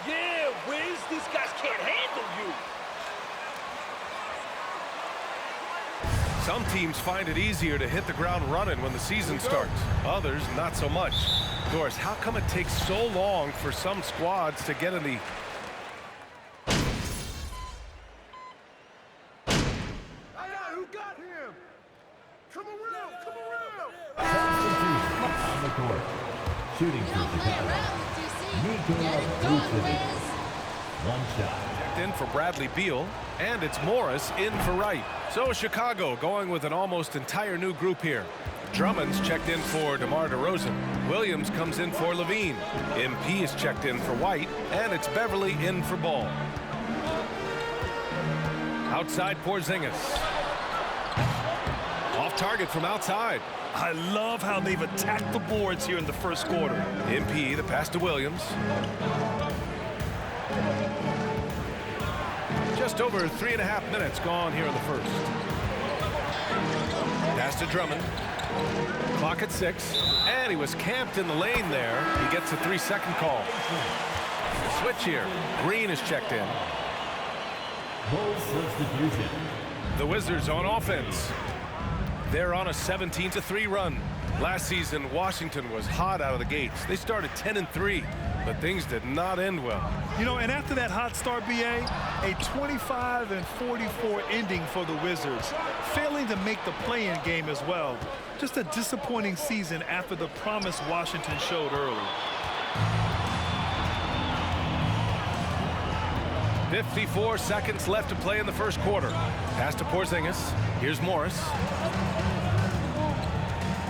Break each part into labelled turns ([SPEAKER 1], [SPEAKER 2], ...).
[SPEAKER 1] Yeah, Wiz, these guys can't handle you.
[SPEAKER 2] Some teams find it easier to hit the ground running when the season starts. Others, not so much. Doris, how come it takes so long for some squads to get in the...
[SPEAKER 1] Who got him? Come around, come around.
[SPEAKER 3] On the court. Shooting for Chicago. One shot.
[SPEAKER 2] Checked in for Bradley Beal, and it's Morris in for Wright. So Chicago going with an almost entire new group here. Drummond's checked in for DeMar DeRozan. Williams comes in for Levine. MP is checked in for White, and it's Beverly in for Ball. Outside Porzingis. Off target from outside.
[SPEAKER 4] I love how they've attacked the boards here in the first quarter.
[SPEAKER 2] MP, the pass to Williams. Just over 3.5 minutes gone here in the first. Pass to Drummond. Clock at 6. And he was camped in the lane there. He gets a 3-second call. Switch here. Green is checked in.
[SPEAKER 3] Full substitution.
[SPEAKER 2] The Wizards on offense. They're on a 17-3 run. Last season, Washington was hot out of the gates. They started 10-3, but things did not end well.
[SPEAKER 4] You know, and after that hot start, BA, a 25-44 ending for the Wizards, failing to make the play-in game as well. Just a disappointing season after the promise Washington showed early.
[SPEAKER 2] 54 seconds left to play in the first quarter. Pass to Porzingis. Here's Morris.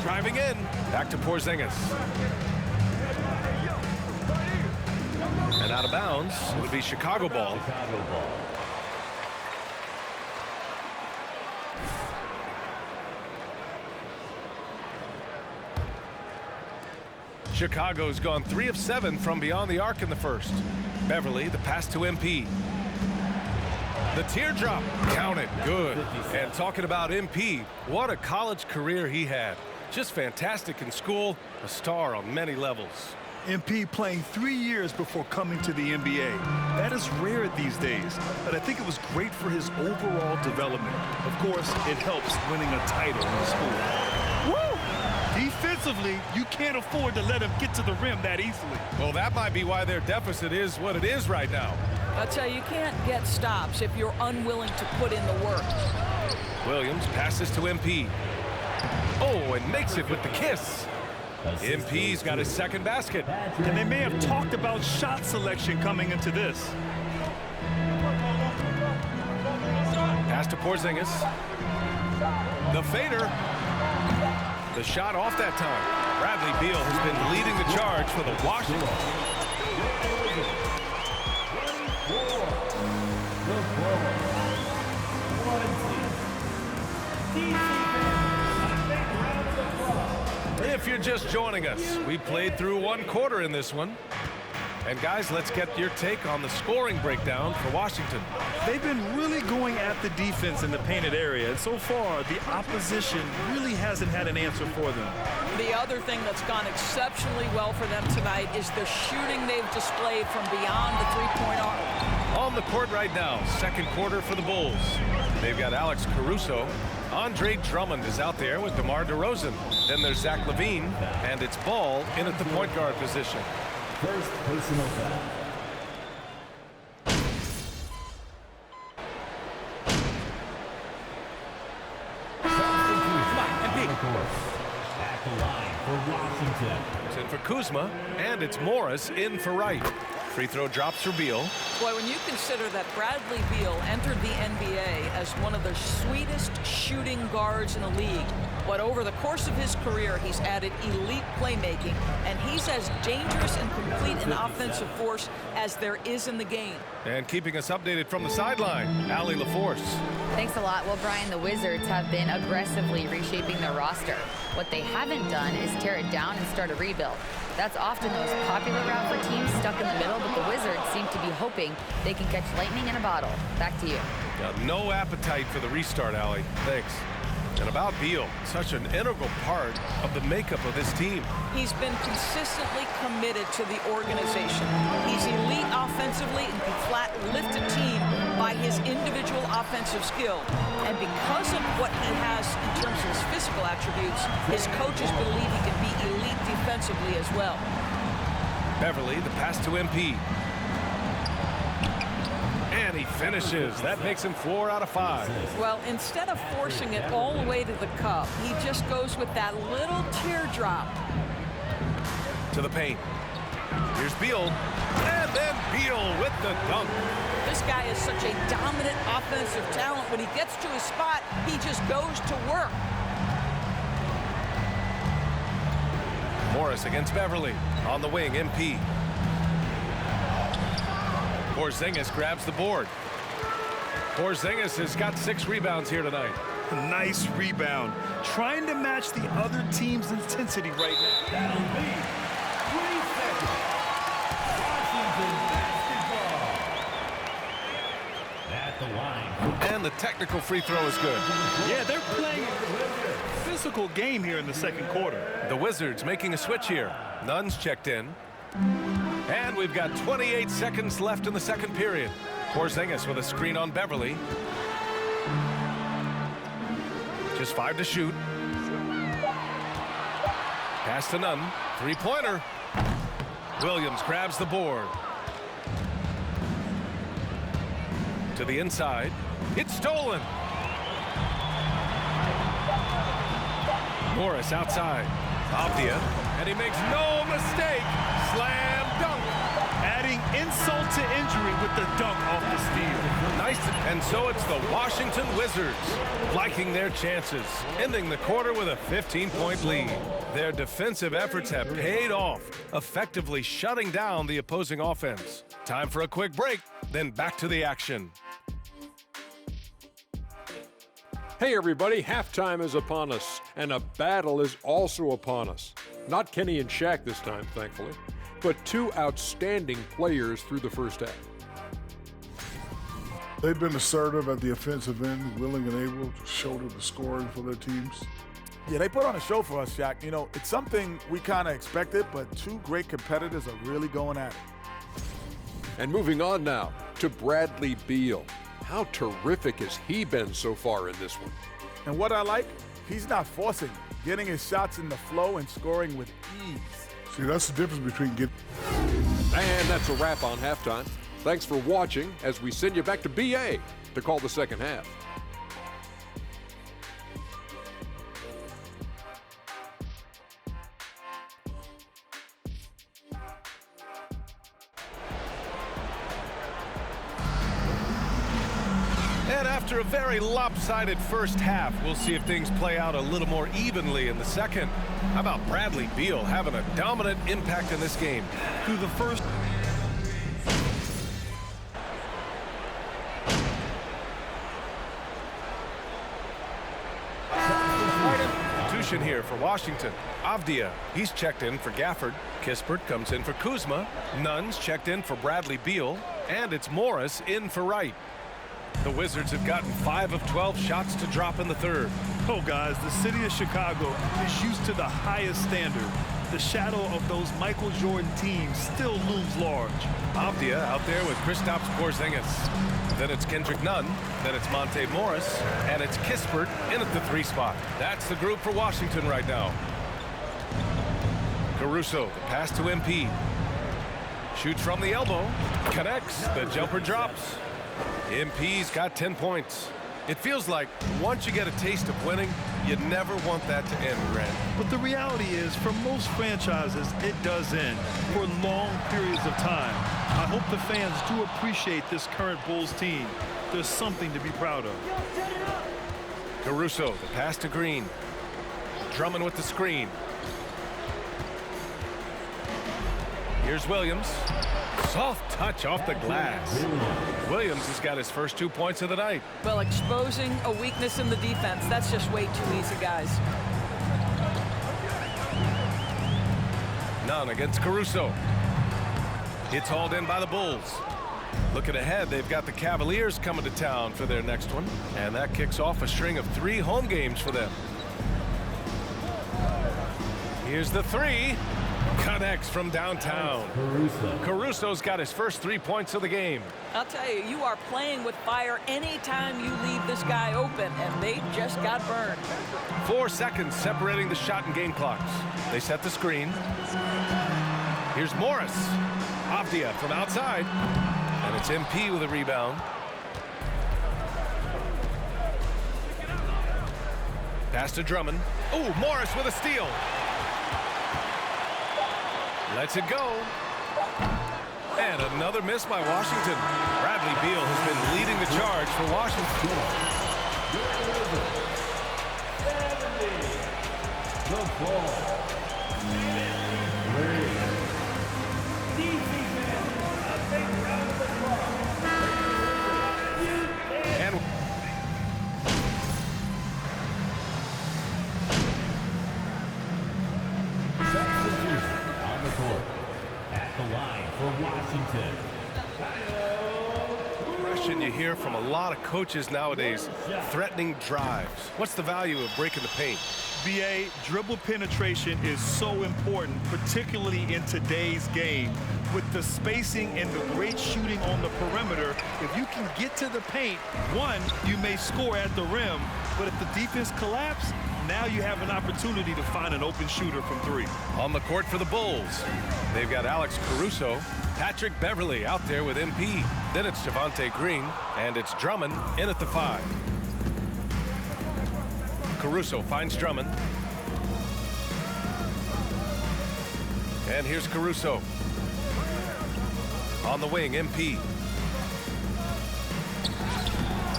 [SPEAKER 2] Driving in. Back to Porzingis. And out of bounds. It would be Chicago ball. Chicago's gone 3 of 7 from beyond the arc in the first. Beverly, the pass to MP. The teardrop, counted, good. And talking about MP, what a college career he had. Just fantastic in school, a star on many levels.
[SPEAKER 4] MP playing 3 years before coming to the NBA. That is rare these days, but I think it was great for his overall development. Of course, it helps winning a title in the school. Woo! Defensively, you can't afford to let him get to the rim that easily.
[SPEAKER 2] Well, that might be why their deficit is what it is right now.
[SPEAKER 5] I'll tell you, you can't get stops if you're unwilling to put in the work.
[SPEAKER 2] Williams passes to MP. Oh, and makes it with the kiss. MP's got his second basket.
[SPEAKER 4] And they may have talked about shot selection coming into this.
[SPEAKER 2] Pass to Porzingis. The fader. The shot off that time. Bradley Beal has been leading the charge for the Washington. If you're just joining us, we played through 1 quarter in this one. And guys, let's get your take on the scoring breakdown for Washington.
[SPEAKER 4] They've been really going at the defense in the painted area, and so far, the opposition really hasn't had an answer for them.
[SPEAKER 5] The other thing that's gone exceptionally well for them tonight is the shooting they've displayed from beyond the three-point arc.
[SPEAKER 2] On the court right now, second quarter for the Bulls. They've got Alex Caruso. Andre Drummond is out there with DeMar DeRozan. Then there's Zach LaVine, and it's Ball in at the point guard position.
[SPEAKER 3] First personal foul. At the line for Washington.
[SPEAKER 2] It's in for Kuzma, and it's Morris in for Wright. Free throw drops for Beal.
[SPEAKER 5] Boy, when you consider that Bradley Beal entered the NBA as one of the sweetest shooting guards in the league, but over the course of his career, he's added elite playmaking, and he's as dangerous and complete an offensive force as there is in the game.
[SPEAKER 2] And keeping us updated from the sideline, Allie LaForce.
[SPEAKER 6] Thanks a lot. Well, Brian, the Wizards have been aggressively reshaping their roster. What they haven't done is tear it down and start a rebuild. That's often the most popular route for teams stuck in the middle, but the Wizards seem to be hoping they can catch lightning in a bottle. Back to you.
[SPEAKER 2] Got no appetite for the restart, Allie. Thanks. And about Beal, such an integral part of the makeup of this team.
[SPEAKER 5] He's been consistently committed to the organization. He's elite offensively and can flat lift a team by his individual offensive skill. And because of what he has in terms of his physical attributes, his coaches believe he can be elite defensively as well.
[SPEAKER 2] Beverly, the pass to MP. And he finishes. That makes him 4 out of 5.
[SPEAKER 5] Well, instead of forcing it all the way to the cup, he just goes with that little teardrop.
[SPEAKER 2] To the paint. Here's Beal. And then Beal with the dunk.
[SPEAKER 5] This guy is such a dominant offensive talent. When he gets to his spot, he just goes to work.
[SPEAKER 2] Morris against Beverly. On the wing, MP. Porzingis grabs the board. Porzingis has got 6 rebounds here tonight.
[SPEAKER 4] Nice rebound. Trying to match the other team's intensity right now.
[SPEAKER 3] That'll be 3 seconds. Washington basketball. At the line.
[SPEAKER 2] And the technical free throw is good.
[SPEAKER 4] Yeah, they're playing a physical game here in the second quarter.
[SPEAKER 2] The Wizards making a switch here. Nunn's checked in. And we've got 28 seconds left in the second period. Porzingis with a screen on Beverly. Just 5 to shoot. Pass to Nunn. 3-pointer. Williams grabs the board. To the inside. It's stolen. Morris outside. Avdia. And he makes no mistake. Slam dunk.
[SPEAKER 4] Adding insult to injury with the dunk off the steal.
[SPEAKER 2] Nice. And so it's the Washington Wizards liking their chances, ending the quarter with a 15-point lead. Their defensive efforts have paid off, effectively shutting down the opposing offense. Time for a quick break, then back to the action.
[SPEAKER 7] Hey everybody, halftime is upon us, and a battle is also upon us. Not Kenny and Shaq this time, thankfully, but 2 outstanding players through the first half.
[SPEAKER 8] They've been assertive at the offensive end, willing and able to shoulder the scoring for their teams.
[SPEAKER 9] Yeah, they put on a show for us, Shaq. You know, it's something we kind of expected, but 2 great competitors are really going at it.
[SPEAKER 7] And moving on now to Bradley Beal. How terrific has he been so far in this one?
[SPEAKER 9] And what I like, he's not forcing, getting his shots in the flow and scoring with ease.
[SPEAKER 8] See, that's the difference between getting...
[SPEAKER 7] And that's a wrap on halftime. Thanks for watching as we send you back to BA to call the second half.
[SPEAKER 2] And after a very lopsided first half, we'll see if things play out a little more evenly in the second. How about Bradley Beal having a dominant impact in this game?
[SPEAKER 4] Through the first...
[SPEAKER 2] Substitution here for Washington. Avdia, he's checked in for Gafford. Kispert comes in for Kuzma. Nunn's checked in for Bradley Beal. And it's Morris in for Wright. The Wizards have gotten 5 of 12 shots to drop in the third.
[SPEAKER 4] Oh, guys, the city of Chicago is used to the highest standard. The shadow of those Michael Jordan teams still looms large.
[SPEAKER 2] Avdia out there with Kristaps Porzingis. Then it's Kendrick Nunn. Then it's Monte Morris. And it's Kispert in at the 3 spot. That's the group for Washington right now. Caruso, the pass to MP. Shoots from the elbow. Connects. The jumper drops. MP's got 10 points. It feels like once you get a taste of winning, you never want that to end, Grant.
[SPEAKER 4] But the reality is, for most franchises, it does end for long periods of time. I hope the fans do appreciate this current Bulls team. There's something to be proud of.
[SPEAKER 2] Caruso, the pass to Green. Drummond with the screen. Here's Williams. Soft touch off the glass. Williams has got his first 2 points of the night.
[SPEAKER 5] Well, exposing a weakness in the defense, that's just way too easy, guys.
[SPEAKER 2] Nunn against Caruso. It's hauled in by the Bulls. Looking ahead, they've got the Cavaliers coming to town for their next one, and that kicks off a string of 3 home games for them. Here's the 3. Connects from downtown. Caruso's got his first 3 points of the game.
[SPEAKER 5] I'll tell you, you are playing with fire anytime you leave this guy open, and they just got burned.
[SPEAKER 2] 4 seconds separating the shot and game clocks. They set the screen. Here's Morris. Avdia from outside. And it's MP with a rebound. Pass to Drummond. Oh, Morris with a steal. Lets it go. And another miss by Washington. Bradley Beal has been leading the charge for Washington.
[SPEAKER 3] The ball.
[SPEAKER 2] And
[SPEAKER 3] on the court. At the line for Washington.
[SPEAKER 2] question you hear from a lot of coaches nowadays, threatening drives. What's the value of breaking the paint?
[SPEAKER 4] BA, dribble penetration is so important, particularly in today's game. With the spacing and the great shooting on the perimeter, if you can get to the paint, one, you may score at the rim, but if the defense collapses, now you have an opportunity to find an open shooter from three.
[SPEAKER 2] On the court for the Bulls, they've got Alex Caruso, Patrick Beverley out there with MP. Then it's Javonte Green, and it's Drummond in at the 5. Caruso finds Drummond. And here's Caruso. On the wing, MP.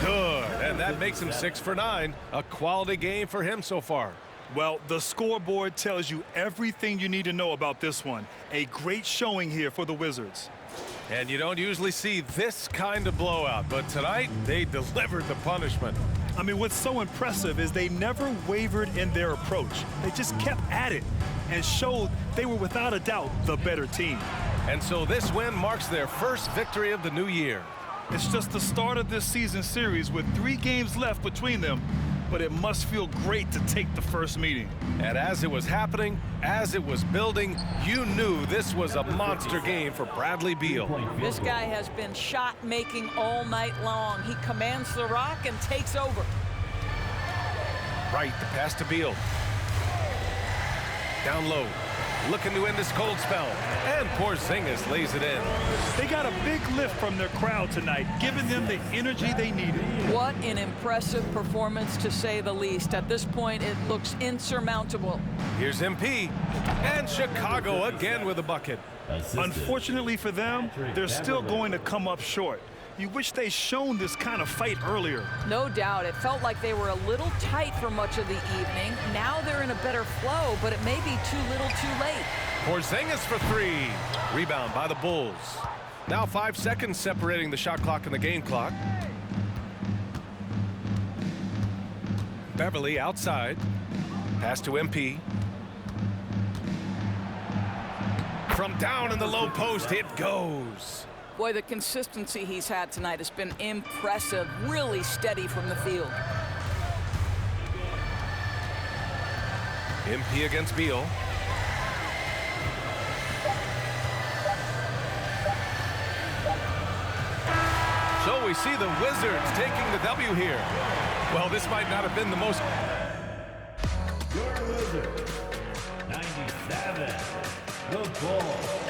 [SPEAKER 2] Good, and that makes him 6 for 9. A quality game for him so far.
[SPEAKER 4] Well, the scoreboard tells you everything you need to know about this one. A great showing here for the Wizards.
[SPEAKER 2] And you don't usually see this kind of blowout, but tonight they delivered the punishment.
[SPEAKER 4] I mean, what's so impressive is they never wavered in their approach. They just kept at it and showed they were without a doubt the better team.
[SPEAKER 2] And so this win marks their first victory of the new year.
[SPEAKER 4] It's just the start of this season series with 3 games left between them, but it must feel great to take the first meeting.
[SPEAKER 2] And as it was happening, as it was building, you knew this was a monster game for Bradley Beal.
[SPEAKER 5] This guy has been shot-making all night long. He commands the rock and takes over.
[SPEAKER 2] Right, the pass to Beal. Down low, looking to end this cold spell. And Porzingis lays it in.
[SPEAKER 4] They got a big lift from their crowd tonight, giving them the energy they needed.
[SPEAKER 5] What an impressive performance, to say the least. At this point, it looks insurmountable.
[SPEAKER 2] Here's MP, and Chicago again with a bucket.
[SPEAKER 4] Unfortunately for them, they're still going to come up short. You wish they'd shown this kind of fight earlier.
[SPEAKER 5] No doubt. It felt like they were a little tight for much of the evening. Now they're in a better flow, but it may be too little too late.
[SPEAKER 2] Porzingis for 3. Rebound by the Bulls. Now 5 seconds separating the shot clock and the game clock. Beverley outside. Pass to MP. From down in the low post, it goes.
[SPEAKER 5] Boy, the consistency he's had tonight has been impressive. Really steady from the field.
[SPEAKER 2] MP against Beal. So we see the Wizards taking the W here. Well, this might not have been the most...
[SPEAKER 3] Your Wizards, 97. The ball.